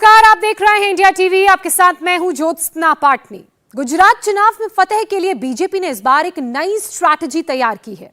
नमस्कार, आप देख रहे हैं इंडिया टीवी। आपके साथ मैं हूं ज्योत्सना पाटनी। गुजरात चुनाव में फतेह के लिए बीजेपी ने इस बार एक नई स्ट्रैटेजी तैयार की है।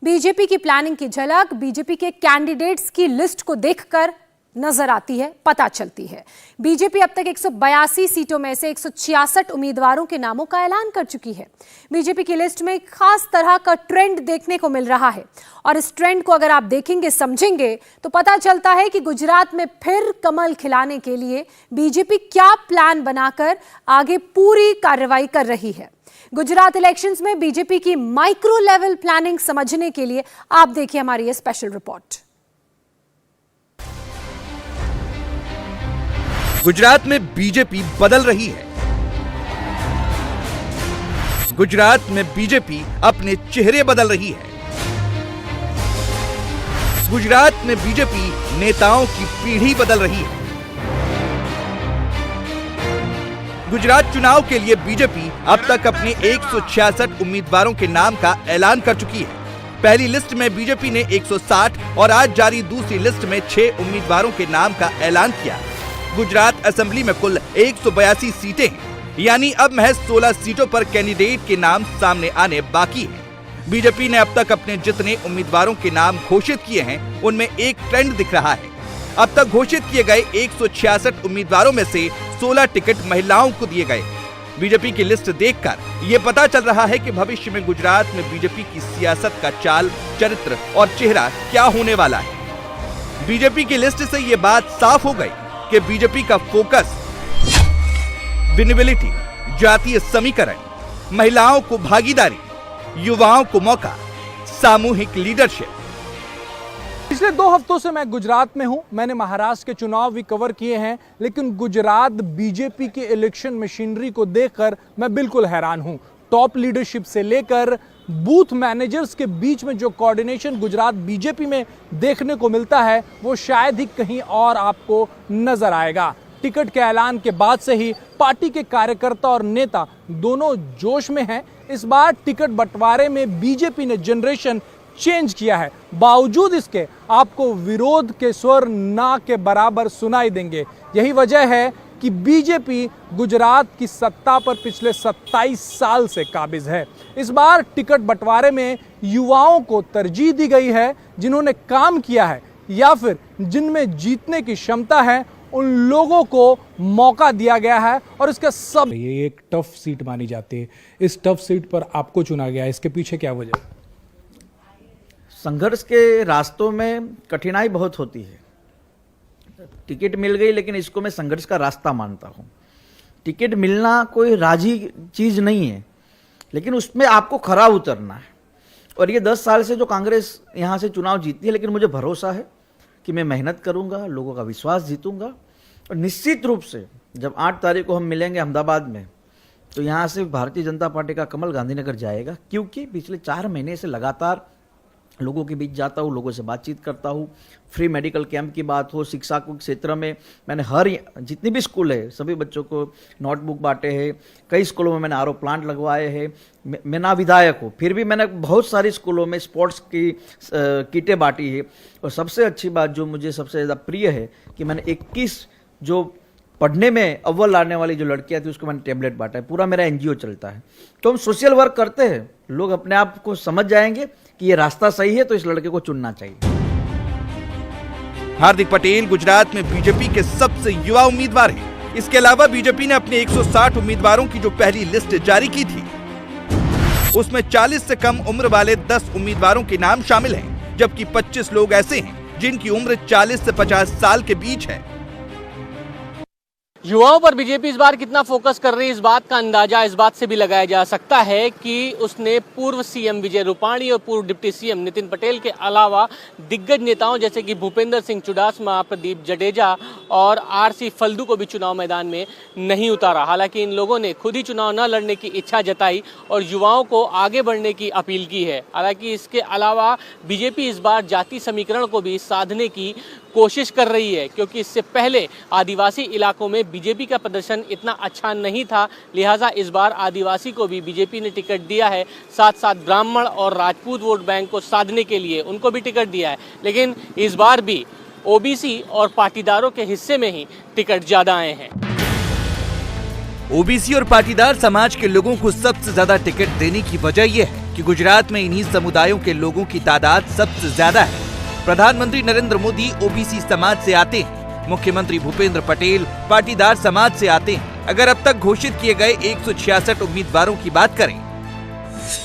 बीजेपी की प्लानिंग की झलक बीजेपी के कैंडिडेट्स की लिस्ट को देखकर नजर आती है, पता चलती है। बीजेपी अब तक 182 सीटों में से 166 उम्मीदवारों के नामों का ऐलान कर चुकी है। बीजेपी की लिस्ट में एक खास तरह का ट्रेंड देखने को मिल रहा है और इस ट्रेंड को अगर आप देखेंगे, समझेंगे तो पता चलता है कि गुजरात में फिर कमल खिलाने के लिए बीजेपी क्या प्लान बनाकर आगे पूरी कार्रवाई कर रही है। गुजरात इलेक्शंस में बीजेपी की माइक्रो लेवल प्लानिंग समझने के लिए आप देखिए हमारी ये स्पेशल रिपोर्ट। गुजरात में बीजेपी बदल रही है। गुजरात में बीजेपी अपने चेहरे बदल रही है। गुजरात में बीजेपी नेताओं की पीढ़ी बदल रही है। गुजरात चुनाव के लिए बीजेपी अब तक अपने 166 उम्मीदवारों के नाम का ऐलान कर चुकी है। पहली लिस्ट में बीजेपी ने 160 और आज जारी दूसरी लिस्ट में 6 उम्मीदवारों के नाम का ऐलान किया। गुजरात असेंबली में कुल 182 सीटें हैं, यानी अब महज 16 सीटों पर कैंडिडेट के नाम सामने आने बाकी हैं। बीजेपी ने अब तक अपने जितने उम्मीदवारों के नाम घोषित किए हैं, उनमें एक ट्रेंड दिख रहा है। अब तक घोषित किए गए 166 उम्मीदवारों में से 16 टिकट महिलाओं को दिए गए। बीजेपी की लिस्ट देखकर ये पता चल रहा है कि भविष्य में गुजरात में बीजेपी की सियासत का चाल, चरित्र और चेहरा क्या होने वाला है। बीजेपी की लिस्ट से ये बात साफ हो गई कि बीजेपी का फोकस विनेबिलिटी, जातीय समीकरण, महिलाओं को भागीदारी, युवाओं को मौका, सामूहिक लीडरशिप। पिछले 2 हफ्तों से मैं गुजरात में हूं। मैंने महाराष्ट्र के चुनाव भी कवर किए हैं, लेकिन गुजरात बीजेपी के इलेक्शन मशीनरी को देखकर मैं बिल्कुल हैरान हूं। टॉप लीडरशिप से लेकर बूथ मैनेजर्स के बीच में जो कोऑर्डिनेशन गुजरात बीजेपी में देखने को मिलता है, वो शायद ही कहीं और आपको नजर आएगा। टिकट के ऐलान के बाद से ही पार्टी के कार्यकर्ता और नेता दोनों जोश में हैं। इस बार टिकट बंटवारे में बीजेपी ने जनरेशन चेंज किया है। बावजूद इसके आपको विरोध के स्वर ना के बराबर सुनाई देंगे। यही वजह है कि बीजेपी गुजरात की सत्ता पर पिछले 27 साल से काबिज है। इस बार टिकट बंटवारे में युवाओं को तरजीह दी गई है, जिन्होंने काम किया है या फिर जिनमें जीतने की क्षमता है, उन लोगों को मौका दिया गया है। और इसका सब ये एक टफ सीट मानी जाती है। इस टफ सीट पर आपको चुना गया, इसके पीछे क्या वजह? संघर्ष के रास्तों में कठिनाई बहुत होती है। टिकट मिल गई, लेकिन इसको मैं संघर्ष का रास्ता मानता हूं। टिकट मिलना कोई राजी चीज नहीं है, लेकिन उसमें आपको खरा उतरना है। और ये 10 साल से जो कांग्रेस यहां से चुनाव जीती है, लेकिन मुझे भरोसा है कि मैं मेहनत करूंगा, लोगों का विश्वास जीतूंगा। और निश्चित रूप से जब 8 तारीख को हम मिलेंगे अहमदाबाद में, तो यहाँ से भारतीय जनता पार्टी का कमल गांधीनगर जाएगा, क्योंकि पिछले 4 महीने से लगातार लोगों के बीच जाता हूँ, लोगों से बातचीत करता हूँ। फ्री मेडिकल कैंप की बात हो, शिक्षा के क्षेत्र में मैंने हर जितनी भी स्कूल है सभी बच्चों को नोटबुक बांटे हैं। कई स्कूलों में मैंने आरओ प्लांट लगवाए हैं। मैं ना विधायक हूँ, फिर भी मैंने बहुत सारी स्कूलों में स्पोर्ट्स की किटें बांटी है। और सबसे अच्छी बात जो मुझे सबसे ज़्यादा प्रिय है कि मैंने 21 जो पढ़ने में अव्वल लाने वाली जो लड़कियां थी, उसको मैंने टेबलेट बांटा है। पूरा मेरा एनजीओ चलता है। तो हम सोशल वर्क करते हैं, लोग अपने आप को समझ जाएंगे कि ये रास्ता सही है, तो इस लड़के को चुनना चाहिए। हार्दिक पटेल गुजरात में बीजेपी के सबसे युवा उम्मीदवार हैं। इसके अलावा बीजेपी ने अपने 160 उम्मीदवारों की जो पहली लिस्ट जारी की थी, उसमें 40 से कम उम्र वाले 10 उम्मीदवारों के नाम शामिल हैं, जबकि 25 लोग ऐसे हैं जिनकी उम्र 40 से 50 साल के बीच है। युवाओं पर बीजेपी इस बार कितना फोकस कर रही है, इस बात का अंदाजा इस बात से भी लगाया जा सकता है कि उसने पूर्व सीएम विजय रूपाणी और पूर्व डिप्टी सीएम नितिन पटेल के अलावा दिग्गज नेताओं जैसे कि भूपेंद्र सिंह चुडासमा, प्रदीप जडेजा और आरसी फल्दू को भी चुनाव मैदान में नहीं उतारा। हालांकि इन लोगों ने खुद ही चुनाव न लड़ने की इच्छा जताई और युवाओं को आगे बढ़ने की अपील की है। हालांकि इसके अलावा बीजेपी इस बार जाति समीकरण को भी साधने की कोशिश कर रही है, क्योंकि इससे पहले आदिवासी इलाकों में बीजेपी का प्रदर्शन इतना अच्छा नहीं था। लिहाजा इस बार आदिवासी को भी बीजेपी ने टिकट दिया है। साथ साथ ब्राह्मण और राजपूत वोट बैंक को साधने के लिए उनको भी टिकट दिया है। लेकिन इस बार भी ओबीसी और पाटीदारों के हिस्से में ही टिकट ज्यादा आए हैं। ओबीसी और पाटीदार समाज के लोगों को सबसे ज्यादा टिकट देने की वजह यह है कि गुजरात में इन्हीं समुदायों के लोगों की तादाद सबसे ज्यादा है। प्रधानमंत्री नरेंद्र मोदी ओबीसी समाज से आते हैं, मुख्यमंत्री भूपेंद्र पटेल पाटीदार समाज से आते हैं। अगर अब तक घोषित किए गए 166 उम्मीदवारों की बात करें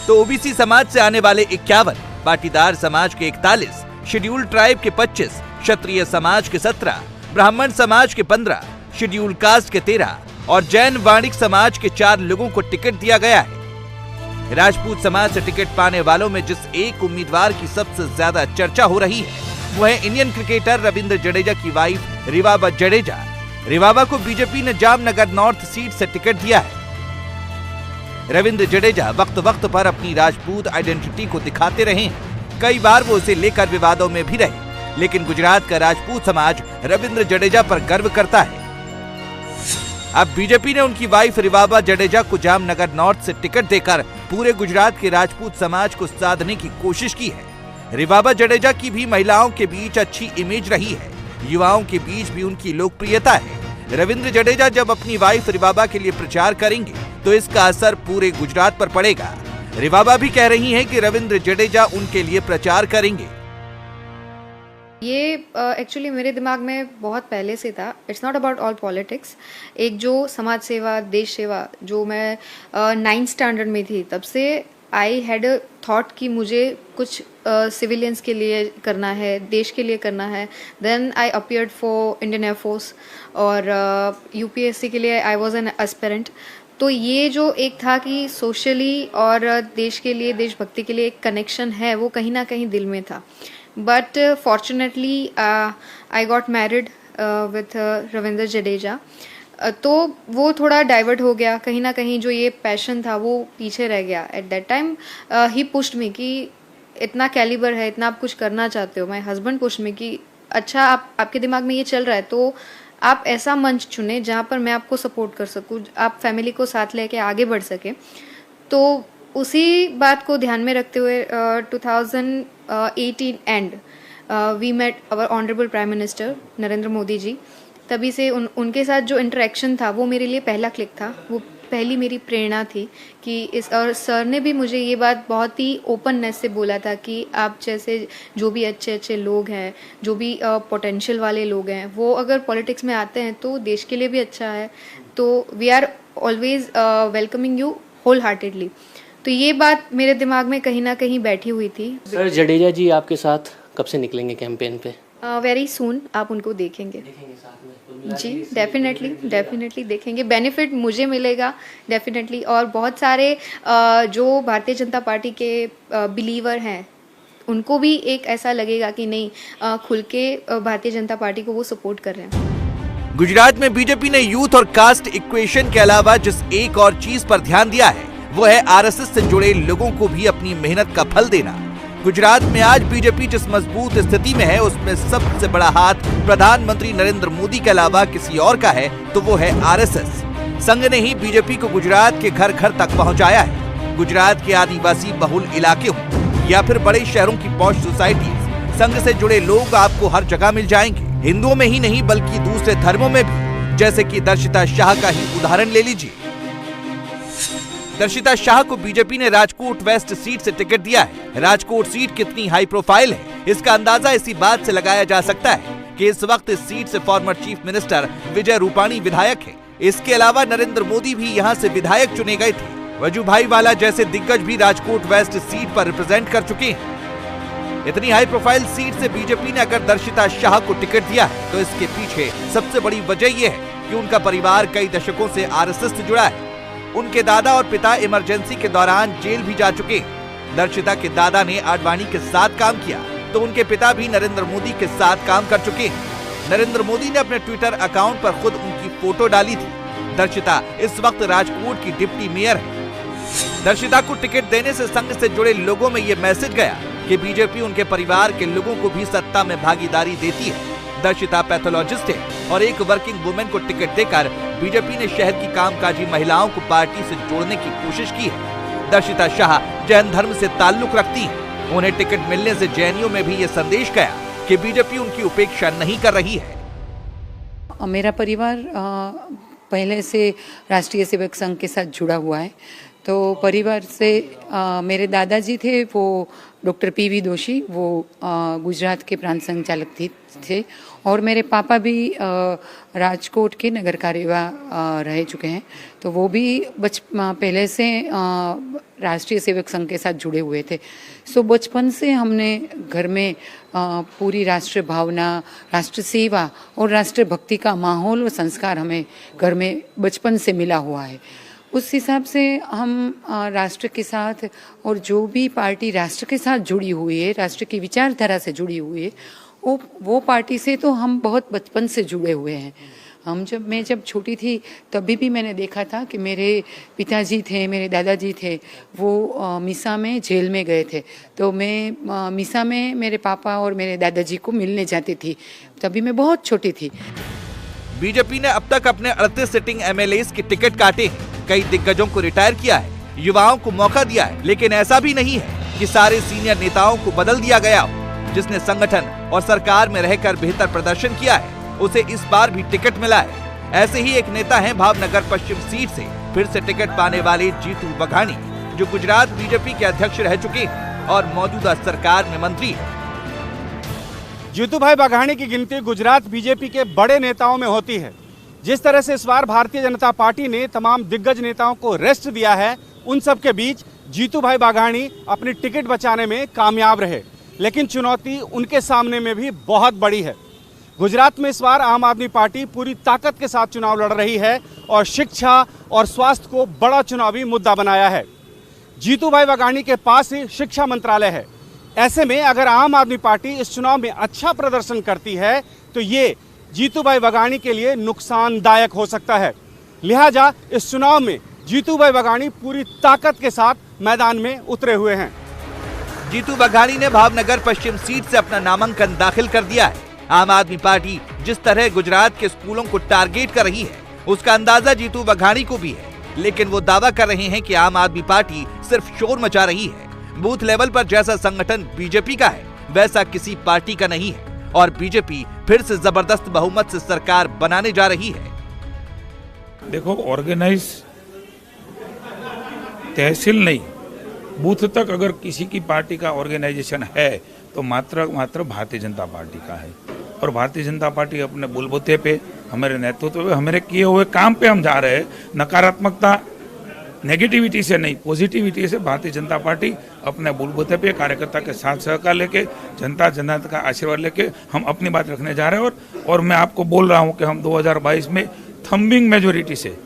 तो ओबीसी समाज से आने वाले 51, पाटीदार समाज के 41, शेड्यूल ट्राइब के 25, क्षत्रिय समाज के 17, ब्राह्मण समाज के 15, शेड्यूल कास्ट के 13 और जैन वाणिक समाज के 4 लोगों को टिकट दिया गया है। राजपूत समाज से टिकट पाने वालों में जिस एक उम्मीदवार की सबसे ज्यादा चर्चा हो रही है वो है इंडियन क्रिकेटर रविंद्र जडेजा की वाइफ रिवाबा जडेजा। रिवाबा को बीजेपी ने जामनगर नॉर्थ सीट से टिकट दिया है। रविंद्र जडेजा वक्त वक्त पर अपनी राजपूत आइडेंटिटी को दिखाते रहे हैं। कई बार वो उसे लेकर विवादों में भी रहे, लेकिन गुजरात का राजपूत समाज रविंद्र जडेजा पर गर्व करता है। अब बीजेपी ने उनकी वाइफ रिवाबा जडेजा को जामनगर नॉर्थ से टिकट देकर पूरे गुजरात के राजपूत समाज को साधने की कोशिश की है। रिवाबा जडेजा की भी महिलाओं के बीच अच्छी इमेज रही है, युवाओं के बीच भी उनकी लोकप्रियता है। रविंद्र जडेजा जब अपनी वाइफ रिवाबा के लिए प्रचार करेंगे तो इसका असर पूरे गुजरात पर पड़ेगा। रिवाबा भी कह रही हैं कि रविंद्र जडेजा उनके लिए प्रचार करेंगे। ये एक्चुअली मेरे दिमाग में बहुत पहले से था। It's not about all politics. एक जो समाज सेवा, देश सेवा, जो मैं 9th स्टैंडर्ड में थी तब से आई हैड अ थॉट कि मुझे कुछ सिविलियंस के लिए करना है, देश के लिए करना है। Then I appeared for Indian air force और यूपीएससी के लिए आई वॉज एन एस्पिरेंट। तो ये जो एक था कि सोशली और देश के लिए, देशभक्ति के लिए एक कनेक्शन है, वो कहीं ना कहीं दिल में था। But fortunately I got married with Ravindra Jadeja, तो वो थोड़ा डाइवर्ट हो गया। कहीं ना कहीं जो ये पैशन था वो पीछे रह गया। At that time he pushed me कि इतना कैलिबर है, इतना आप कुछ करना चाहते हो। माय हस्बैंड पुश्ड मी कि अच्छा, आपके दिमाग में ये चल रहा है तो आप ऐसा मंच चुने जहाँ पर मैं आपको सपोर्ट कर सकूँ, आप फैमिली को साथ लेके आगे बढ़ सके। तो उसी बात को ध्यान में रखते हुए 2018 and we met our honourable prime minister Narendra Modi ji. तभी से उनके साथ जो इंटरेक्शन था वो मेरे लिए पहला क्लिक था, वो पहली मेरी प्रेरणा थी कि और सर ने भी मुझे ये बात बहुत ही ओपननेस से बोला था कि आप जैसे जो भी अच्छे अच्छे लोग हैं, जो भी पोटेंशियल वाले लोग हैं, वो अगर पॉलिटिक्स में आते हैं तो देश के लिए भी अच्छा है। तो we are always welcoming you wholeheartedly. तो ये बात मेरे दिमाग में कहीं ना कहीं बैठी हुई थी। सर, जडेजा जी आपके साथ कब से निकलेंगे कैंपेन पे? वेरी सून आप उनको देखेंगे जी, डेफिनेटली देखेंगे। बेनिफिट मुझे मिलेगा डेफिनेटली, और बहुत सारे जो भारतीय जनता पार्टी के बिलीवर हैं उनको भी एक ऐसा लगेगा कि नहीं, खुल के भारतीय जनता पार्टी को वो सपोर्ट कर रहे हैं। गुजरात में बीजेपी ने यूथ और कास्ट इक्वेशन के अलावा जिस एक और चीज पर ध्यान दिया है वो है आरएसएस से जुड़े लोगों को भी अपनी मेहनत का फल देना। गुजरात में आज बीजेपी जिस मजबूत स्थिति में है उसमें सबसे बड़ा हाथ प्रधानमंत्री नरेंद्र मोदी के अलावा किसी और का है तो वो है आरएसएस। संघ ने ही बीजेपी को गुजरात के घर घर तक पहुंचाया है। गुजरात के आदिवासी बहुल इलाके हों या फिर बड़े शहरों की पॉश सोसाइटीज, संघ से जुड़े लोग आपको हर जगह मिल जाएंगे। हिंदुओं में ही नहीं बल्कि दूसरे धर्मों में भी, जैसे कि दर्शिता शाह का ही उदाहरण ले लीजिए। दर्शिता शाह को बीजेपी ने राजकोट वेस्ट सीट से टिकट दिया है। राजकोट सीट कितनी हाई प्रोफाइल है इसका अंदाजा इसी बात से लगाया जा सकता है कि इस वक्त इस सीट से former chief minister Vijay Rupani विधायक है। इसके अलावा नरेंद्र मोदी भी यहां से विधायक चुने गए थे। वजूभाई वाला जैसे दिग्गज भी राजकोट वेस्ट सीट पर रिप्रेजेंट कर चुके हैं। इतनी हाई प्रोफाइल सीट से बीजेपी ने अगर दर्शिता शाह को टिकट दिया है तो इसके पीछे सबसे बड़ी वजह यह है कि उनका परिवार कई दशकों से आरएसएस से जुड़ा है। उनके दादा और पिता इमरजेंसी के दौरान जेल भी जा चुके हैं। दर्शिता के दादा ने आडवाणी के साथ काम किया तो उनके पिता भी नरेंद्र मोदी के साथ काम कर चुके हैं। नरेंद्र मोदी ने अपने ट्विटर अकाउंट पर खुद उनकी फोटो डाली थी। दर्शिता इस वक्त राजकोट की डिप्टी मेयर है। दर्शिता को टिकट देने से संघ से जुड़े लोगों में ये मैसेज गया कि बीजेपी उनके परिवार के लोगों को भी सत्ता में भागीदारी देती है। दर्शिता पैथोलॉजिस्ट है और एक वर्किंग वुमेन को टिकट देकर बीजेपी ने शहर की कामकाजी महिलाओं को पार्टी से जोड़ने की कोशिश की है। दर्शिता शाह जैन धर्म से ताल्लुक रखती हैं। उन्हें टिकट मिलने से जैनियों में भी ये संदेश गया कि बीजेपी उनकी उपेक्षा नहीं कर रही है। मेरा परिवार पहले से राष्ट्रीय सेवक संघ के साथ जुड़ा हुआ है। तो परिवार से मेरे दादाजी थे वो डॉक्टर पीवी दोषी, वो गुजरात के प्रांत संचालक थे और मेरे पापा भी राजकोट के नगर कार्यवाह रह चुके हैं। तो वो भी पहले से राष्ट्रीय सेवक संघ के साथ जुड़े हुए थे। सो बचपन से हमने घर में पूरी राष्ट्र भावना, राष्ट्र सेवा और राष्ट्र भक्ति का माहौल और संस्कार हमें घर में बचपन से मिला हुआ है। उस हिसाब से हम राष्ट्र के साथ और जो भी पार्टी राष्ट्र के साथ जुड़ी हुई है, राष्ट्र की विचारधारा से जुड़ी हुई है, वो पार्टी से तो हम बहुत बचपन से जुड़े हुए हैं। मैं जब छोटी थी तभी भी मैंने देखा था कि मेरे पिताजी थे, मेरे दादाजी थे, वो मीसा में जेल में गए थे। तो मैं मीसा में मेरे पापा और मेरे दादाजी को मिलने जाती थी, तभी मैं बहुत छोटी थी। बीजेपी ने अब तक अपने 38 सिटिंग एमएलएस के टिकट काटे हैं, कई दिग्गजों को रिटायर किया है, युवाओं को मौका दिया है, लेकिन ऐसा भी नहीं है कि सारे सीनियर नेताओं को बदल दिया गया हो। जिसने संगठन और सरकार में रहकर बेहतर प्रदर्शन किया है उसे इस बार भी टिकट मिला है। ऐसे ही एक नेता हैं भावनगर पश्चिम सीट से फिर से टिकट पाने वाले जीतू बघानी, जो गुजरात बीजेपी के अध्यक्ष रह चुके हैं और मौजूदा सरकार में मंत्री हैं। जीतू भाई बघानी की गिनती गुजरात बीजेपी के बड़े नेताओं में होती है। जिस तरह से इस बार भारतीय जनता पार्टी ने तमाम दिग्गज नेताओं को रेस्ट दिया है, उन सब के बीच जीतू भाई बघानी अपनी टिकट बचाने में कामयाब रहे। लेकिन चुनौती उनके सामने में भी बहुत बड़ी है। गुजरात में इस बार आम आदमी पार्टी पूरी ताकत के साथ चुनाव लड़ रही है और शिक्षा और स्वास्थ्य को बड़ा चुनावी मुद्दा बनाया है। जीतू भाई बघानी के पास ही शिक्षा मंत्रालय है। ऐसे में अगर आम आदमी पार्टी इस चुनाव में अच्छा प्रदर्शन करती है तो ये जीतू भाई बघानी के लिए नुकसानदायक हो सकता है। लिहाजा इस चुनाव में जीतू भाई बघानी पूरी ताकत के साथ मैदान में उतरे हुए हैं। जीतू बघानी ने भावनगर पश्चिम सीट से अपना नामांकन दाखिल कर दिया है। आम आदमी पार्टी जिस तरह गुजरात के स्कूलों को टारगेट कर रही है उसका अंदाजा जीतू बघानी को भी है, लेकिन वो दावा कर रहे हैं कि आम आदमी पार्टी सिर्फ शोर मचा रही है। बूथ लेवल पर जैसा संगठन बीजेपी का है वैसा किसी पार्टी का नहीं है और बीजेपी फिर से जबरदस्त बहुमत से सरकार बनाने जा रही है। देखो, ऑर्गेनाइज तहसील नहीं, बूथ तक अगर किसी की पार्टी का ऑर्गेनाइजेशन है तो मात्र भारतीय जनता पार्टी का है। और भारतीय जनता पार्टी अपने बलबूते पे, हमारे नेतृत्व पे, हमारे किए हुए काम पे हम जा रहे हैं। नकारात्मकता, नेगेटिविटी से नहीं, पॉजिटिविटी से भारतीय जनता पार्टी अपने बलबूते पे कार्यकर्ता के साथ सहकार लेके, जनता जनार्दन का आशीर्वाद लेके हम अपनी बात रखने जा रहे हैं। और मैं आपको बोल रहा हूं कि हम 2022 में थम्बिंग मेजोरिटी से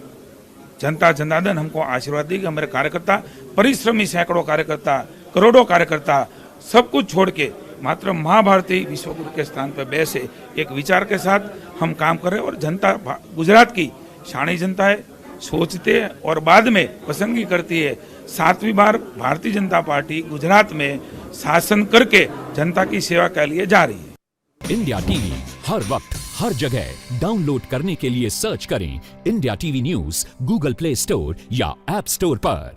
जनता जनार्दन हमको आशीर्वाद देगी। हमारे कार्यकर्ता, परिश्रमी सैकड़ों कार्यकर्ता, करोड़ों कार्यकर्ता सब कुछ छोड़ के मात्र महाभारती विश्वगुरु के स्थान पर बैसे एक विचार के साथ हम काम करें। और जनता, गुजरात की शाणी जनता है, सोचते हैं और बाद में पसंदगी करती है। 7वीं बार भारतीय जनता पार्टी गुजरात में शासन करके जनता की सेवा के लिए जा रही है। इंडिया टीवी हर वक्त हर जगह डाउनलोड करने के लिए सर्च करें India TV news Google play store या ऐप स्टोर पर।